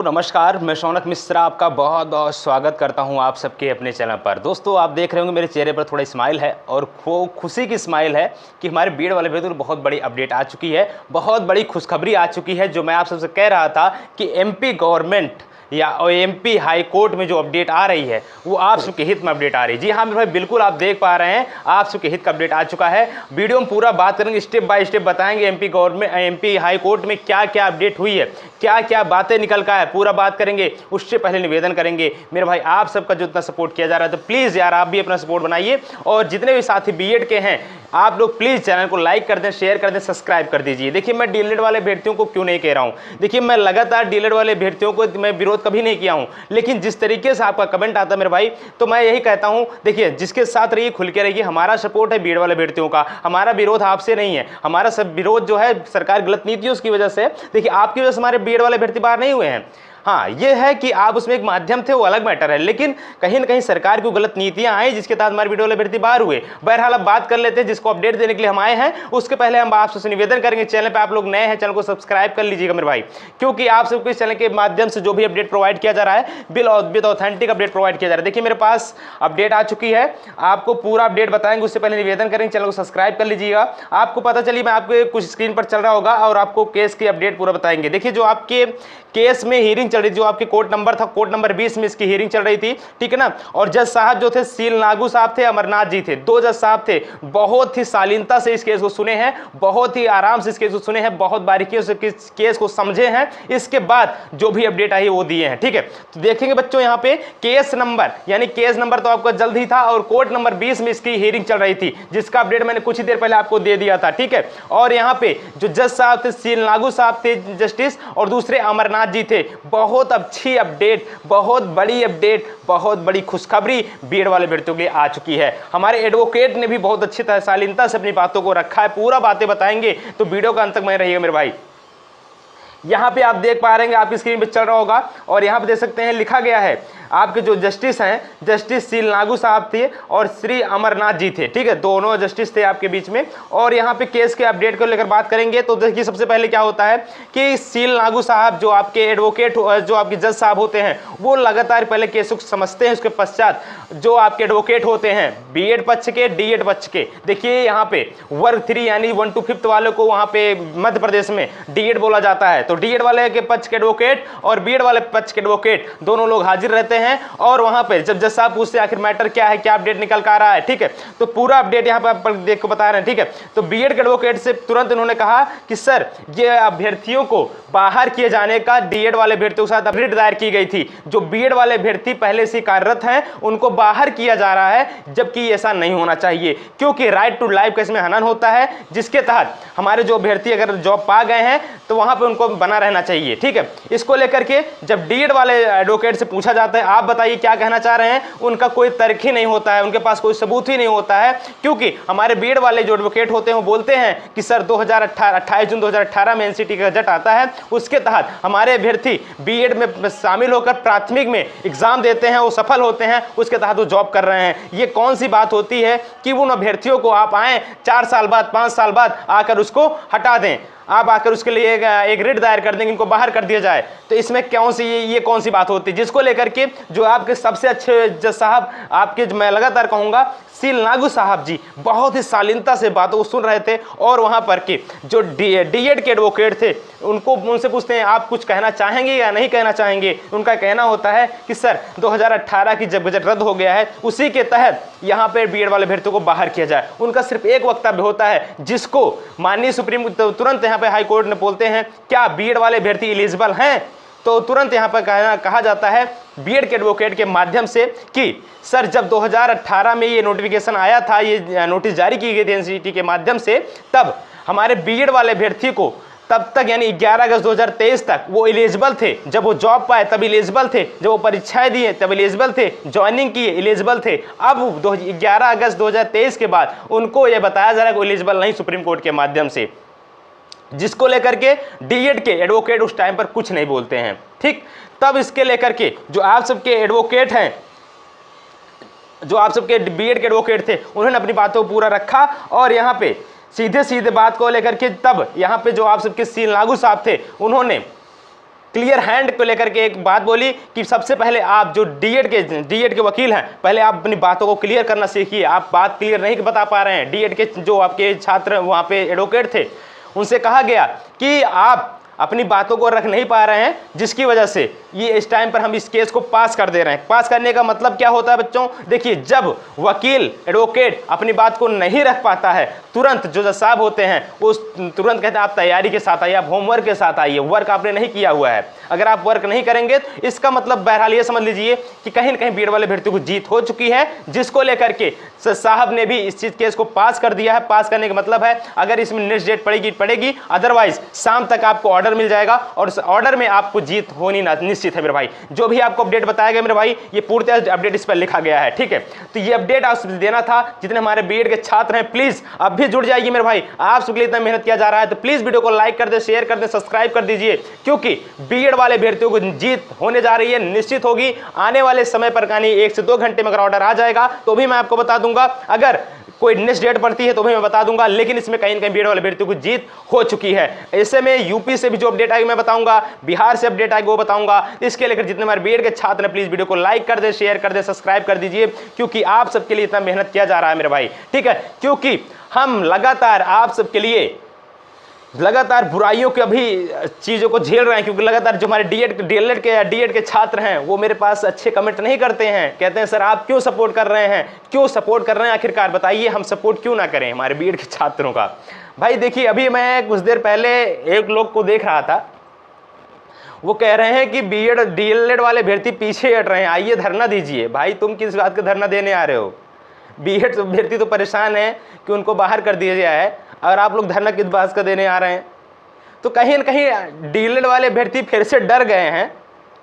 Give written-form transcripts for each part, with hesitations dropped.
नमस्कार, मैं शौनक मिश्रा आपका बहुत बहुत स्वागत करता हूं आप सबके अपने चैनल पर। दोस्तों, आप देख रहे होंगे मेरे चेहरे पर थोड़ा स्माइल है और वो खुशी की स्माइल है कि हमारे बीएड वाले भैया बहुत बड़ी अपडेट आ चुकी है, बहुत बड़ी खुशखबरी आ चुकी है। जो मैं आप सबसे कह रहा था कि एमपी गवर्नमेंट या एमपी हाई कोर्ट में जो अपडेट आ रही है वो आप सबके हित में अपडेट आ रही है। जी हाँ मेरे भाई, बिल्कुल आप देख पा रहे हैं, आप सबके हित का अपडेट आ चुका है। वीडियो में पूरा बात करेंगे, स्टेप बाय स्टेप बताएंगे एमपी हाई कोर्ट में क्या क्या अपडेट हुई है, क्या क्या बातें निकल का है, पूरा बात करेंगे। उससे पहले निवेदन करेंगे मेरे भाई, आप सबका जो इतना सपोर्ट किया जा रहा है तो प्लीज़ यार आप भी अपना सपोर्ट बनाइए। और जितने भी साथी बीएड के हैं आप लोग प्लीज़ चैनल को लाइक कर दें, शेयर कर दें, सब्सक्राइब कर दीजिए। देखिए, मैं डीएलएड वाले अभ्यर्थियों को क्यों नहीं कह रहा हूँ, देखिए मैं लगातार डीएलएड वाले अभ्यर्थियों को मैं विरोध कभी नहीं किया हूँ, लेकिन जिस तरीके से आपका कमेंट आता है मेरे भाई, तो मैं यही कहता हूँ, देखिए जिसके साथ रहिए खुल के रहिए। हमारा सपोर्ट है बीएड वाले अभ्यर्थियों का, हमारा विरोध आपसे नहीं है। हमारा सब विरोध जो है सरकार गलत नीतियों की वजह से, देखिए आपकी वजह से हमारे बीएड वाले अभ्यर्थी बाहर नहीं हुए हैं। हाँ, ये है कि आप उसमें एक माध्यम थे, वो अलग मैटर है, लेकिन कहीं ना कहीं सरकार की गलत नीतियां आई जिसके तहत हमारे वीडियो वाले अभ्यर्थी बाहर हुए। बहरहाल अब बात कर लेते हैं, जिसको अपडेट देने के लिए हम आए हैं। उसके पहले हम आप सबसे निवेदन करेंगे, चैनल पे आप लोग नए हैं चैनल को सब्सक्राइब कर लीजिएगा मेरे भाई, क्योंकि आप सबको इस चैनल के माध्यम से जो भी अपडेट प्रोवाइड किया जा रहा है विद ऑथेंटिक अपडेट प्रोवाइड किया जा रहा है। देखिए मेरे पास अपडेट आ चुकी है, आपको पूरा अपडेट बताएंगे। उससे पहले निवेदन करेंगे चैनल को सब्सक्राइब कर लीजिएगा। आपको पता चलिए, मैं आपको कुछ स्क्रीन पर चल रहा होगा और आपको केस की अपडेट पूरा बताएंगे। देखिए, जो आपके केस में हियरिंग चल रही थी, जो आपके कोर्ट नंबर था, कोर्ट नंबर 20 में इसकी हियरिंग चल रही थी, ठीक है ना। और जज साहब जो थे सील नागू साहब थे, अमरनाथ जी थे, दो जज साहब थे। बहुत ही शालीनता से इस केस को सुने हैं, बहुत ही आराम से इस केस को सुने हैं, बहुत बारीकियों से केस को समझे हैं। इसके बाद जो भी अपडेट आई वो दिए हैं, ठीक है। तो देखेंगे बच्चों, यहाँ पे केस नंबर यानी केस नंबर तो आपका जल्द ही था, और कोर्ट नंबर 20 में इसकी हियरिंग चल रही थी, जिसका अपडेट मैंने कुछ ही देर पहले आपको दे दिया था, ठीक है। और यहाँ पे जो जज साहब थे सील नागू साहब थे जस्टिस, और दूसरे अमरनाथ जी थे। बहुत अच्छी अपडेट, बहुत बड़ी अपडेट, बहुत बड़ी खुशखबरी बीएड वाले अभ्यर्थियों के लिए आ चुकी है। हमारे एडवोकेट ने भी बहुत अच्छी तरह शालीनता से अपनी बातों को रखा है, पूरा बातें बताएंगे, तो वीडियो का अंत तक बने रहिएगा मेरे भाई। यहाँ पे आप देख पा रहे हैं, आपकी स्क्रीन पे चल रहा होगा, और यहाँ पे देख सकते हैं लिखा गया है, आपके जो जस्टिस हैं, जस्टिस सील नागू साहब थे और श्री अमरनाथ जी थे, ठीक है, दोनों जस्टिस थे आपके बीच में। और यहाँ पे केस के अपडेट को लेकर बात करेंगे। तो देखिए, सबसे पहले क्या होता है कि सील नागू साहब जो आपके एडवोकेट, जो आपके जज साहब होते हैं, वो लगातार पहले केस को समझते हैं। उसके पश्चात जो आपके एडवोकेट होते हैं बीएड पक्ष के, डीएड पक्ष के, देखिए यहाँ पे वर्ग 3 यानी 1 to 5 वालों को वहाँ पे मध्य प्रदेश में डीएड बोला जाता है। तो डीएड वाले के पक्ष के एडवोकेट और बीएड वाले पक्ष के एडवोकेट दोनों लोग हाजिर रहते हैं, और वहां पे जब जज साहब पूछते हैं आखिर मैटर क्या है, क्या अपडेट निकल कर आ रहा है, ठीक है, तो पूरा अपडेट यहां पे आप देख को बता रहे हैं, ठीक है। तो बीएड के एडवोकेट से तुरंत उन्होंने कहा कि सर, ये अभ्यर्थियों को बाहर किए जाने का डीएड वाले अभ्यर्थियों के साथ अपडेट दायर की गई थी। जो बीएड वाले अभ्यर्थी पहले से कार्यरत हैं उनको बाहर किया जा रहा है, जबकि ऐसा नहीं होना चाहिए, क्योंकि राइट टू लाइफ का इसमें हनन होता है, जिसके तहत हमारे जो अभ्यर्थी अगर जॉब पा गए हैं तो वहां पे उनको बना रहना चाहिए, ठीक है। इसको लेकर के जब डीएड वाले एडवोकेट से पूछा जाता है आप बताइए क्या कहना चाह रहे हैं, उनका कोई तर्क ही नहीं होता है, उनके पास कोई सबूत ही नहीं होता है, क्योंकि हमारे बीएड वाले जो एडवोकेट होते हैं वो बोलते हैं कि सर 28 जून 2018 में एनसीटी का गजट आता है, उसके तहत हमारे अभ्यर्थी बीएड में शामिल होकर प्राथमिक में एग्जाम देते हैं, वो सफल होते हैं, उसके तहत वो जॉब कर रहे हैं। ये कौन सी बात होती है कि उन अभ्यर्थियों को आप आए 4 साल बाद 5 साल बाद आकर उसको हटा दें, आप आकर उसके लिए एक रिट दायर कर देंगे, इनको बाहर कर दिया जाए, तो इसमें कौन सी ये कौन सी बात होती है, जिसको लेकर के जो आपके सबसे अच्छे जज साहब आपके, मैं लगातार कहूँगा सील नागू साहब जी बहुत ही शालीनता से बातों को सुन रहे थे। और वहाँ पर के जो डीएड के एडवोकेट थे उनसे पूछते हैं आप कुछ कहना चाहेंगे या नहीं कहना चाहेंगे। उनका कहना होता है कि सर 2018 की जब बजट रद्द हो गया है उसी के तहत यहाँ पर बीएड वाले अभ्यर्थियों को बाहर किया जाए। उनका सिर्फ एक वक्तव्य होता है, जिसको माननीय सुप्रीम तुरंत यहाँ पे हाई कोर्ट ने बोलते हैं क्या बीएड वाले अभ्यर्थी एलिजिबल हैं, तो तुरंत यहाँ पर कहा जाता है बीएड के एडवोकेट के माध्यम से कि सर जब 2018 में ये नोटिफिकेशन आया था, ये नोटिस जारी की गई थी एनसीटी के माध्यम से, तब हमारे बीएड वाले अभ्यर्थी को तब तक यानी 11 अगस्त 2023 तक वो एलिजिबल थे, जब वो जॉब पाए तब एलिजिबल थे, जब वो परीक्षाएं दिए तब एलिजिबल थे, ज्वाइनिंग किए एलिजिबल थे। अब 11 अगस्त 2023 के बाद उनको ये बताया जा रहा है कि एलिजिबल नहीं सुप्रीम कोर्ट के माध्यम से, जिसको लेकर के डीएड के एडवोकेट उस टाइम पर कुछ नहीं बोलते हैं, ठीक। तब इसके लेकर के जो आप सबके एडवोकेट हैं, जो आप सबके बीएड के एडवोकेट थे, उन्होंने अपनी बातों को पूरा रखा, और यहाँ पे सीधे सीधे बात को लेकर के तब यहाँ पे जो आप सबके सील नागू साहब थे, उन्होंने क्लियर हैंड को लेकर के एक बात बोली कि सबसे पहले आप जो डीएड के वकील हैं, पहले आप अपनी बातों को क्लियर करना सीखिए। आप बात क्लियर नहीं बता पा रहे हैं। डीएड के जो आपके छात्र वहाँ पे एडवोकेट थे, उनसे कहा गया कि आप अपनी बातों को रख नहीं पा रहे हैं, जिसकी वजह से ये इस टाइम पर हम इस केस को पास कर दे रहे हैं। पास करने का मतलब क्या होता है बच्चों? देखिए, जब वकील एडवोकेट अपनी बात को नहीं रख पाता है, तुरंत जो जज साहब होते हैं वो तुरंत कहते हैं आप तैयारी के साथ आइए, आप होमवर्क के साथ आइए। वर्क आपने नहीं किया हुआ है। अगर आप वर्क नहीं करेंगे तो इसका मतलब बहरहाल ये समझ लीजिए कि कहीं ना कहीं बीएड वाले अभ्यर्थियों को जीत हो चुकी है, जिसको लेकर के साहब ने भी इस चीज केस को पास कर दिया है। पास करने का मतलब है अगर इसमें नेक्स्ट डेट पड़ेगी, अदरवाइज शाम तक आपको ऑर्डर मिल जाएगा और उस ऑर्डर में आपको जीत होनी निश्चित है मेरे भाई। जो भी आपको अपडेट बताया गया मेरे भाई, ये पूर्णतः अपडेट इस पर लिखा गया है, ठीक है। तो ये अपडेट आप देना था। जितने हमारे बीएड के छात्र हैं, प्लीज अब भी जुड़ जाइए मेरे भाई। आप सबके लिए इतना मेहनत किया जा रहा है, तो प्लीज वीडियो को लाइक कर दे, शेयर कर दे, सब्सक्राइब कर दीजिए, क्योंकि बीएड वाले अभ्यर्थियों को जीत होने जा रही है, निश्चित होगी। आने वाले समय पर कहानी 1 से 2 घंटे में अगर ऑर्डर आ जाएगा तो भी मैं आपको बता दूंगा। अगर कोई नेक्स्ट डेट पड़ती है तो भी मैं बता दूंगा, लेकिन इसमें कहीं ना कहीं बीएड वाले अभ्यर्थियों को जीत हो चुकी है। ऐसे में यूपी से भी जो अपडेट आएगी मैं बताऊंगा, बिहार से अपडेट आएगी वो बताऊंगा। इसके लेकर जितने हमारे बीएड के छात्र हैं, प्लीज वीडियो को लाइक कर दे, शेयर कर दे, सब्सक्राइब कर दीजिए, क्योंकि आप सबके लिए इतना मेहनत किया जा रहा है मेरे भाई, ठीक है। क्योंकि हम लगातार आप सबके लिए लगातार बुराइयों के अभी चीज़ों को झेल रहे हैं, क्योंकि लगातार जो हमारे डीएड के छात्र हैं वो मेरे पास अच्छे कमेंट नहीं करते हैं। कहते हैं सर आप क्यों सपोर्ट कर रहे हैं, क्यों सपोर्ट कर रहे हैं, आखिरकार बताइए, हम सपोर्ट क्यों ना करें हमारे बीएड के छात्रों का। भाई देखिए, अभी मैं कुछ देर पहले एक लोग को देख रहा था, वो कह रहे हैं कि बीएड डीएलएड वाले अभ्यर्थी पीछे हट रहे हैं, आइए धरना दीजिए। भाई तुम किस बात का धरना देने आ रहे हो? बीएड अभ्यर्थी तो परेशान है कि उनको बाहर कर दिया गया है, और आप लोग धरना किस बात का देने आ रहे हैं? तो कहीं ना कहीं डीएलएड वाले अभ्यर्थी फिर से डर गए हैं,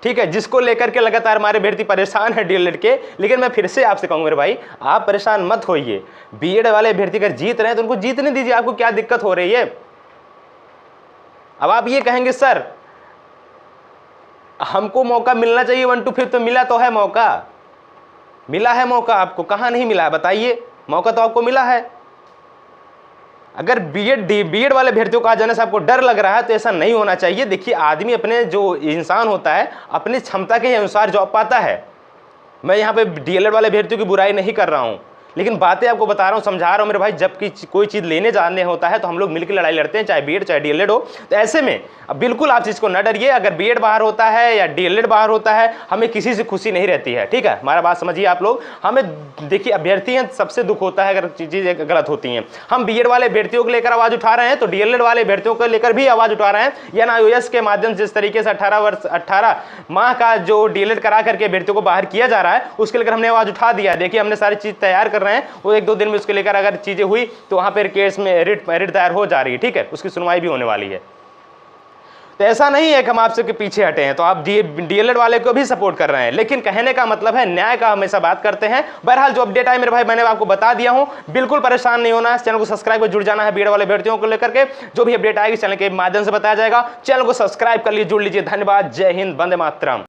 ठीक है, जिसको लेकर के लगातार हमारे अभ्यर्थी परेशान है डीएलएड के। लेकिन मैं फिर से आपसे कहूँगा मेरे भाई, आप परेशान मत होइए। बीएड वाले अभ्यर्थी अगर जीत रहे हैं तो उनको जीतने दीजिए, आपको क्या दिक्कत हो रही है? अब आप ये कहेंगे सर हमको मौका मिलना चाहिए 1 to 5, तो मिला तो है मौका, मिला है मौका आपको, कहाँ नहीं मिला है बताइए? मौका तो आपको मिला है। अगर बीएड वाले अभ्यर्थियों को आ जाने से आपको डर लग रहा है तो ऐसा नहीं होना चाहिए। देखिए, आदमी अपने जो इंसान होता है अपनी क्षमता के अनुसार जॉब पाता है। मैं यहाँ पे डीएलएड वाले अभ्यर्थियों की बुराई नहीं कर रहा हूँ, लेकिन बातें आपको बता रहा हूँ, समझा रहा हूँ मेरे भाई। जब कोई चीज़ लेने जाने होता है तो हम लोग मिलकर लड़ाई लड़ते हैं, चाहे बीएड चाहे डीएलएड हो। तो ऐसे में अब बिल्कुल आप चीज़ को न डरिए। अगर बीएड बाहर होता है या डीएलएड बाहर होता है, हमें किसी से खुशी नहीं रहती है, ठीक है। हमारा बात समझिए आप लोग। हमें देखिए, अभ्यर्थी हैं, सबसे दुख होता है अगर चीज़ें गलत होती हैं। हम बीएड वाले अभ्यर्थियों को लेकर आवाज़ उठा रहे हैं, तो डीएलएड वाले अभ्यर्थियों को लेकर भी आवाज़ उठा रहे हैं। एनआईओएस के माध्यम से जिस तरीके से 18 माह का जो डीएलएड करा करके अभ्यर्थियों को बाहर किया जा रहा है, उसके लेकर हमने आवाज़ उठा दिया। देखिए, हमने सारी चीज़ तैयार कर रहे हैं, वो 1-2 दिन में उसके लेकर अगर चीजें हुई तो वहां पर केस में रिट दायर हो जा रही है, ठीक है, उसकी सुनवाई भी होने वाली है। तो ऐसा नहीं है कि हम आपसे के पीछे हटे हैं, तो आप डीएलएड वाले को भी सपोर्ट कर रहे हैं, लेकिन कहने का मतलब है न्याय का हमेशा बात करते हैं। बहरहाल जो अपडेट आए मेरे भाई, मैंने आपको बता दिया हूं, बिल्कुल परेशान नहीं होना है। चैनल को सब्सक्राइब कर जुड़ जाना है बीएड वाले अभ्यर्थियों को लेकर के। जो भी अपडेट आएगी चैनल के माध्यम से बताया जाएगा। चैनल को सब्सक्राइब कर लीजिए, जुड़ लीजिए। धन्यवाद, जय हिंद, वंदे मातरम।